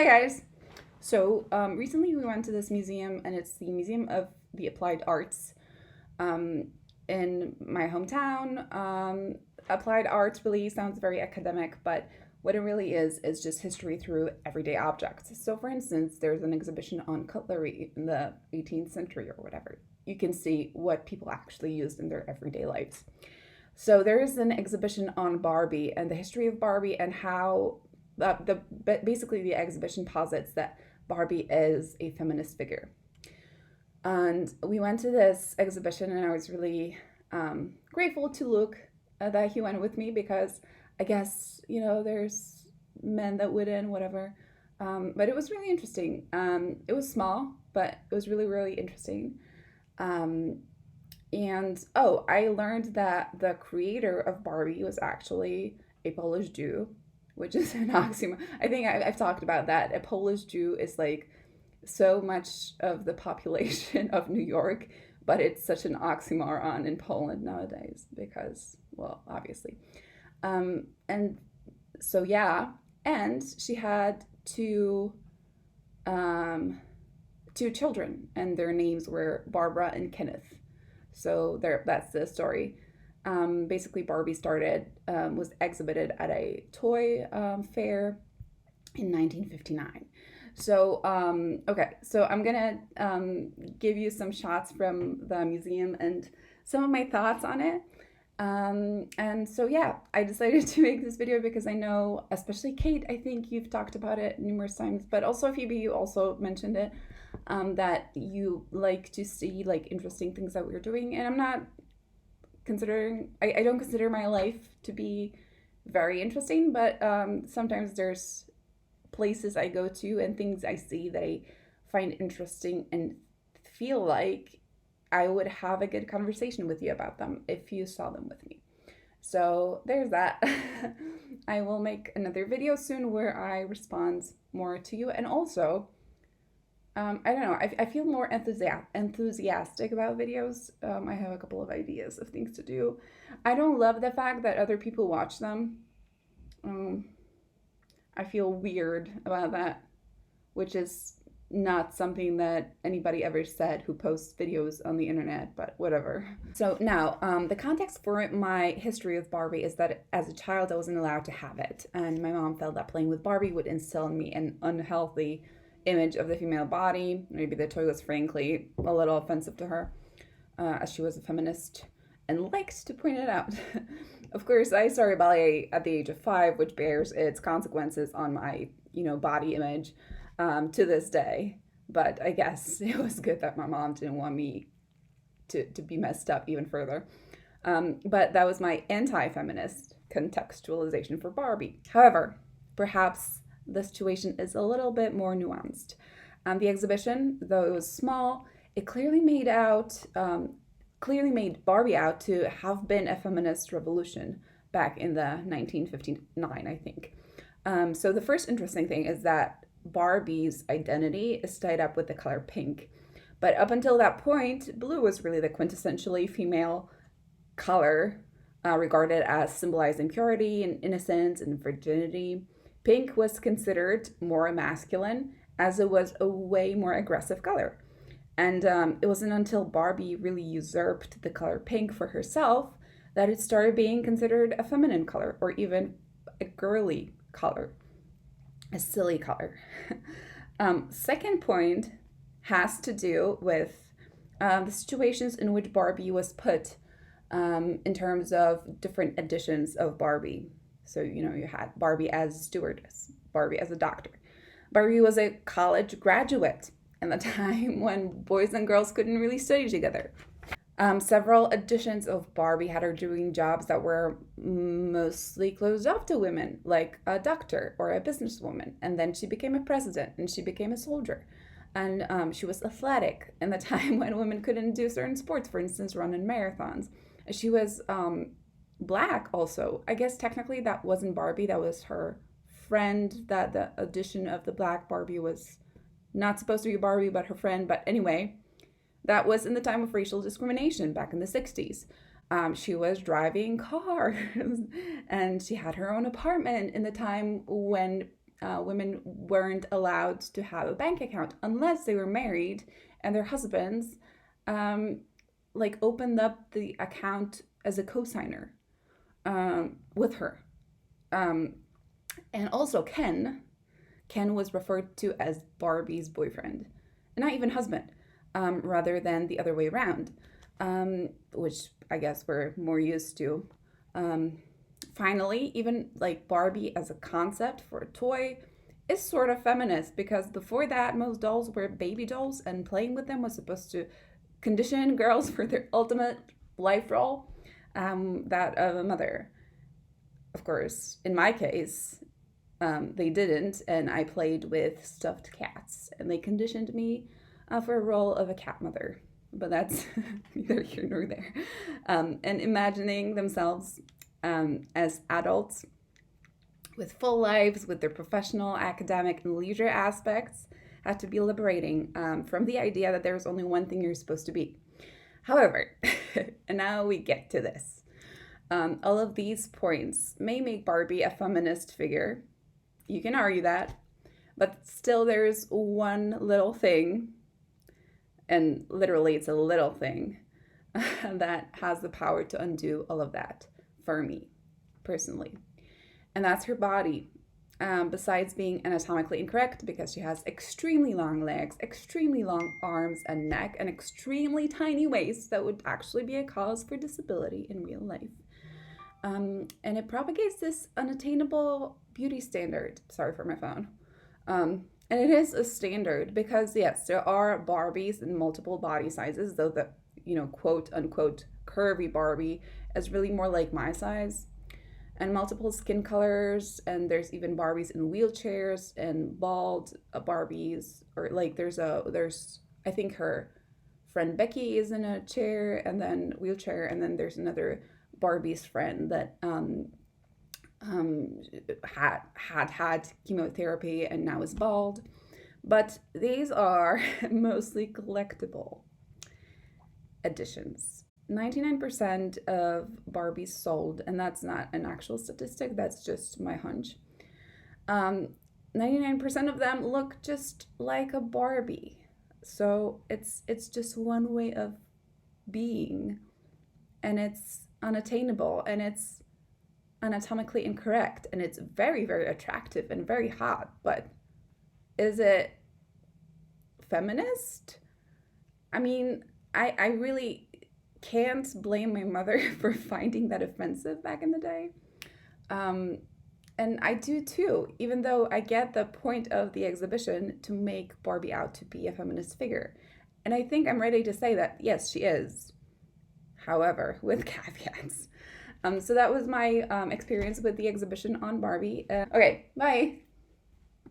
Hi guys. Recently we went to this museum, and it's the Museum of the Applied Arts um, in my hometown. Applied arts really sounds very academic, but what it really is just history through everyday objects. So, for instance, there's an exhibition on cutlery in the 18th century or whatever. You can see what people actually used in their everyday lives. So there is an exhibition on Barbie and the history of Barbie and how basically the exhibition posits that Barbie is a feminist figure. And we went to this exhibition, and I was really grateful to Luke that he went with me because I guess there's men that wouldn't, whatever. But it was really interesting. It was small, but it was really really interesting. Um, and oh, I learned that the creator of Barbie was actually a Polish Jew, which is an oxymoron. I think I've talked about that. A Polish Jew is like so much of the population of New York, but it's such an oxymoron in Poland nowadays because, well, obviously. And so, yeah, and she had um, two children, and their names were Barbara and Kenneth. So that's the story. Basically, Barbie was exhibited at a toy fair in 1959. Okay, so I'm gonna give you some shots from the museum and some of my thoughts on it. Yeah, I decided to make this video because I know, especially Kate, I think you've talked about it numerous times, but also Phoebe, you also mentioned it, that you like to see like interesting things that we're doing. And I'm not I don't consider my life to be very interesting, but sometimes there's places I go to and things I see that I find interesting and feel like I would have a good conversation with you about them if you saw them with me. So there's that. I will make another video soon where I respond more to you. And also, I don't know, I feel more enthusiastic about videos. I have a couple of ideas of things to do. I don't love the fact that other people watch them. Um, I feel weird about that, which is not something that anybody ever said who posts videos on the internet, but whatever. So now, the context for my history of Barbie is that as a child, I wasn't allowed to have it. And my mom felt that playing with Barbie would instill in me an unhealthy image of the female body. Maybe the toy was frankly a little offensive to her, as she was a feminist and liked to point it out. Of course, I started ballet at the age of 5, which bears its consequences on my, body image to this day. But I guess it was good that my mom didn't want me to be messed up even further. But that was my anti-feminist contextualization for Barbie. However, perhaps the situation is a little bit more nuanced. The exhibition, though it was small, it clearly made Barbie out to have been a feminist revolution back in the 1959, I think. So the first interesting thing is that Barbie's identity is tied up with the color pink. But up until that point, blue was really the quintessentially female color, regarded as symbolizing purity and innocence and virginity. Pink was considered more masculine, as it was a way more aggressive color. And it wasn't until Barbie really usurped the color pink for herself that it started being considered a feminine color, or even a girly color, a silly color. Second point has to do with the situations in which Barbie was put, in terms of different editions of Barbie. So, you had Barbie as a stewardess, Barbie as a doctor. Barbie was a college graduate in the time when boys and girls couldn't really study together. Several editions of Barbie had her doing jobs that were mostly closed off to women, like a doctor or a businesswoman. And then she became a president and she became a soldier. And she was athletic in the time when women couldn't do certain sports, for instance, run in marathons. She was Black also. I guess technically that wasn't Barbie, that was her friend, that the edition of the Black Barbie was not supposed to be Barbie, but her friend. But anyway, that was in the time of racial discrimination back in the 60s. She was driving cars and she had her own apartment in the time when women weren't allowed to have a bank account unless they were married and their husbands like opened up the account as a co-signer with her. And also Ken was referred to as Barbie's boyfriend, and not even husband, rather than the other way around, which I guess we're more used to. Finally, even like Barbie as a concept for a toy is sort of feminist, because before that, most dolls were baby dolls, and playing with them was supposed to condition girls for their ultimate life role, that of a mother. Of course, in my case, they didn't, and I played with stuffed cats, and they conditioned me for a role of a cat mother. But that's neither here nor there. And imagining themselves as adults with full lives, with their professional, academic, and leisure aspects, had to be liberating from the idea that there's only one thing you're supposed to be. However, and now we get to this. All of these points may make Barbie a feminist figure. You can argue that, but still there's one little thing, and literally it's a little thing, that has the power to undo all of that for me, personally. And that's her body. Besides being anatomically incorrect because she has extremely long legs, extremely long arms and neck, and extremely tiny waist that would actually be a cause for disability in real life. And it propagates this unattainable beauty standard. Sorry for my phone. And it is a standard because, yes, there are Barbies in multiple body sizes, though the, quote unquote curvy Barbie is really more like my size, and multiple skin colors. And there's even Barbies in wheelchairs and bald Barbies, or like there's I think her friend Becky is in a chair and then wheelchair, and then there's another Barbie's friend that had chemotherapy and now is bald. But these are mostly collectible editions. 99% of Barbies sold, and that's not an actual statistic, that's just my hunch. 99% of them look just like a Barbie. So it's just one way of being, and it's unattainable, and it's anatomically incorrect, and it's very, very attractive and very hot. But is it feminist? I mean, I really can't blame my mother for finding that offensive back in the day. And I do too, even though I get the point of the exhibition to make Barbie out to be a feminist figure. And I think I'm ready to say that, yes, she is. However, with caveats. So that was my experience with the exhibition on Barbie. Okay, bye.